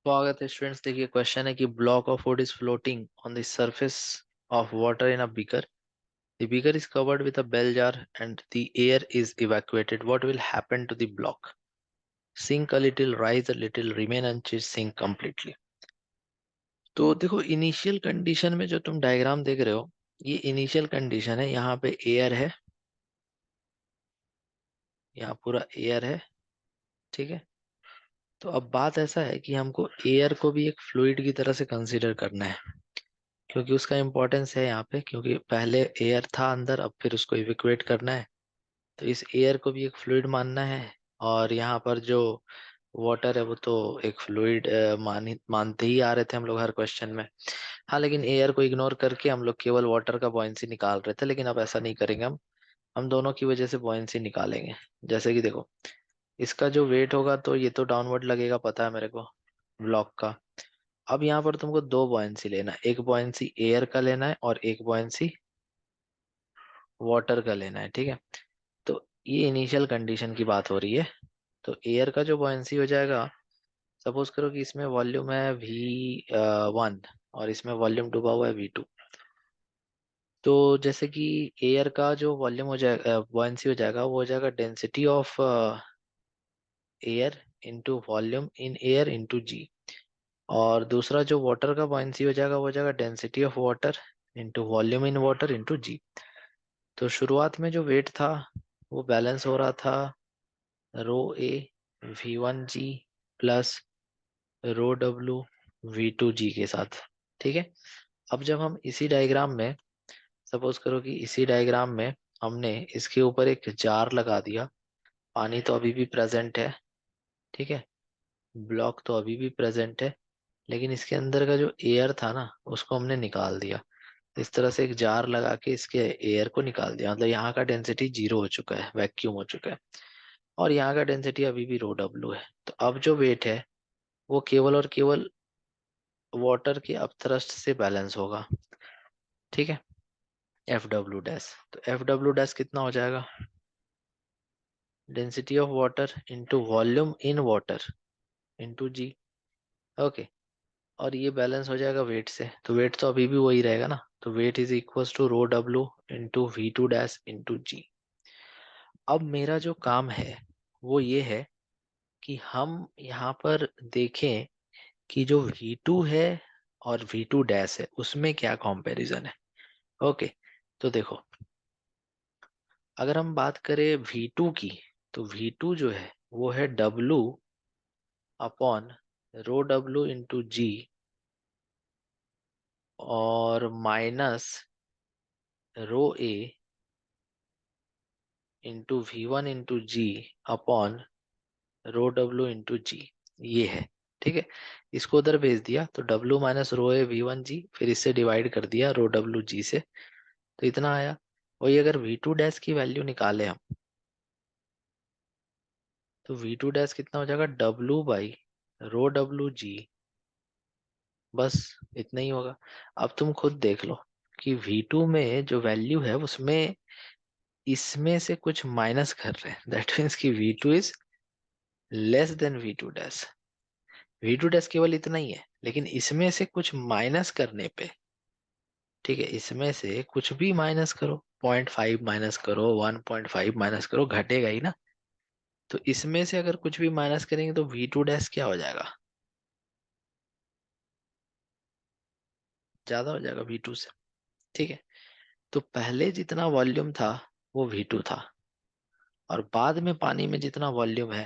स्वागत है स्टूडेंट्स। देखिए क्वेश्चन है कि block of wood is floating on the surface of water in a beaker. The beaker is covered with a bell jar and the air is evacuated. What will happen to the block? Sink a little, rise a little, remain unchanged, sink completely. तो देखो initial condition में जो तुम diagram देख रहे हो, ये initial condition है। यहाँ पे एयर है, यहाँ पूरा एयर है, ठीक है। तो अब बात ऐसा है कि हमको एयर को भी एक फ्लूइड की तरह से कंसीडर करना है, क्योंकि उसका इम्पोर्टेंस है यहाँ पे, क्योंकि पहले एयर था अंदर, अब फिर उसको इवेक्युएट करना है। तो इस एयर को भी एक फ्लूइड मानना है। और यहाँ पर जो वाटर है वो तो एक फ्लूइड मानते ही आ रहे थे हम लोग हर क्वेश्चन में। हाँ, लेकिन एयर को इग्नोर करके हम लोग केवल वाटर का बॉयंसी निकाल रहे थे, लेकिन अब ऐसा नहीं करेंगे हम दोनों की वजह से बॉयंसी निकालेंगे। जैसे कि देखो, इसका जो वेट होगा तो ये तो डाउनवर्ड लगेगा, पता है मेरे को, ब्लॉक का। अब यहाँ पर तुमको दो बॉयंसी लेना है, एक बॉयंसी एयर का लेना है और एक बॉयंसी वाटर का लेना है, ठीक है। तो ये इनिशियल कंडीशन की बात हो रही है। तो एयर का जो बॉयंसी हो जाएगा, सपोज करो कि इसमें वॉल्यूम है V1 और इसमें वॉल्यूम डूबा हुआ है V2। तो जैसे कि एयर का जो वॉल्यूम हो जाएगा, बॉयंसी हो जाएगा, वो हो जाएगा density of air into volume in air into G. और दूसरा जो वाटर का बॉयंसी हो जाएगा, वो हो जाएगा density of water into volume in water into G. तो शुरुआत में जो वेट था वो बैलेंस हो रहा था ρ A V1 G plus ρW V2 G के साथ, ठीक है। अब जब हम इसी डायग्राम में, सपोज करो कि इसी डायग्राम में हमने इसके ऊपर एक जार लगा दिया, पानी तो अभी भी प्रेजेंट है, ठीक है, ब्लॉक तो अभी भी प्रेजेंट है, लेकिन इसके अंदर का जो एयर था ना उसको हमने निकाल दिया। इस तरह से एक जार लगा के इसके एयर को निकाल दिया, मतलब यहाँ का डेंसिटी जीरो हो चुका है, वैक्यूम हो चुका है। और यहाँ का डेंसिटी अभी भी ρW है। तो अब जो वेट है वो केवल और केवल वाटर के अपथ्रस्ट से बैलेंस होगा, ठीक है, FW डैश। तो FW डैश कितना हो जाएगा? Density of water into volume in water into g. Okay. और ये बैलेंस हो जाएगा वेट से, तो वेट तो अभी भी वही रहेगा ना। तो weight is equal to ρW into V2 dash into G. अब मेरा जो काम है वो ये है कि हम यहाँ पर देखें कि जो V2 है और V2 डैश है उसमें क्या कंपैरिजन है। ओके। तो देखो, अगर हम बात करें V2 की, तो V2 जो है वो है W upon ρW into G और minus ρA into V1 into G upon ρW into G. ये है, ठीक है। इसको उधर भेज दिया तो W minus ρA V1 G, फिर इससे डिवाइड कर दिया ρW G से, तो इतना आया। वही अगर V2 डैश की वैल्यू निकाले हम, तो V2 डैश कितना हो जाएगा? W by ρW G। बस इतना ही होगा। अब तुम खुद देख लो कि V2 में जो वैल्यू है उसमें इसमें से कुछ माइनस कर रहे हैं, दैट मीन्स कि V2 is less than V2 dash. V2 dash केवल इतना ही है, लेकिन इसमें से कुछ माइनस करने पे, ठीक है, इसमें से कुछ भी माइनस करो, 0.5 माइनस करो, 1.5 माइनस करो, घटेगा ही ना। तो इसमें से अगर कुछ भी माइनस करेंगे तो V2 डैश क्या हो जाएगा? ज्यादा हो जाएगा V2 से, ठीक है। तो पहले जितना वॉल्यूम था वो V2 था, और बाद में पानी में जितना वॉल्यूम है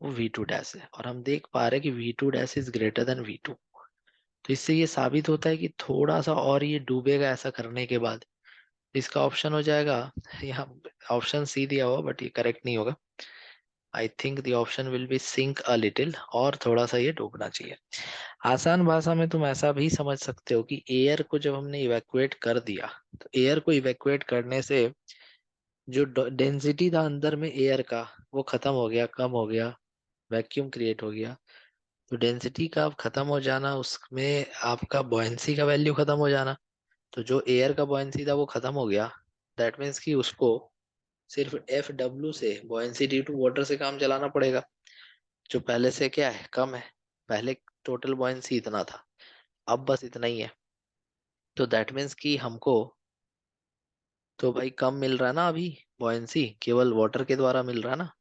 वो V2 डैश है, और हम देख पा रहे हैं कि V2 dash is greater than V2। तो इससे ये साबित होता है कि थोड़ा सा और ये डूबेगा ऐसा करने के बाद। इसका ऑप्शन हो जाएगा, यहाँ ऑप्शन सी दिया हुआ बट ये करेक्ट नहीं होगा। I think the option will be sink a little, और थोड़ा सा ये डूबना चाहिए। आसान भाषा में तुम ऐसा भी समझ सकते हो कि एयर को जब हमने इवैक्यूएट कर दिया, तो एयर को इवैक्यूएट करने से जो डेंसिटी था अंदर में एयर का वो खत्म हो गया, कम हो गया, वैक्यूम क्रिएट हो गया। तो डेंसिटी का अब खत्म हो जाना, उसमें आपका बॉयंसी का वैल्यू खत्म हो जाना। तो जो एयर का बॉयंसी था वो खत्म हो गया, दैट मीन्स कि उसको सिर्फ FW से, बॉयंसी ड्यू टू वाटर से काम चलाना पड़ेगा, जो पहले से क्या है, कम है। पहले टोटल बॉयंसी इतना था, अब बस इतना ही है। तो दैट मीन्स कि हमको तो भाई कम मिल रहा है ना अभी, बॉयंसी केवल वाटर के द्वारा मिल रहा है ना।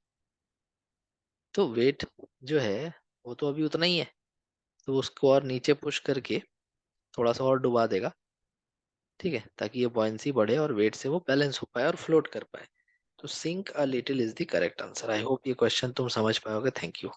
तो वेट जो है वो तो अभी उतना ही है, तो उसको और नीचे पुश करके थोड़ा सा और डुबा देगा, ठीक है, ताकि ये बॉयंसी बढ़े और वेट से वो बैलेंस हो पाए और फ्लोट कर पाए। तो sink a little is the correct answer. I hope ये क्वेश्चन तुम समझ पाओगे। Thank you.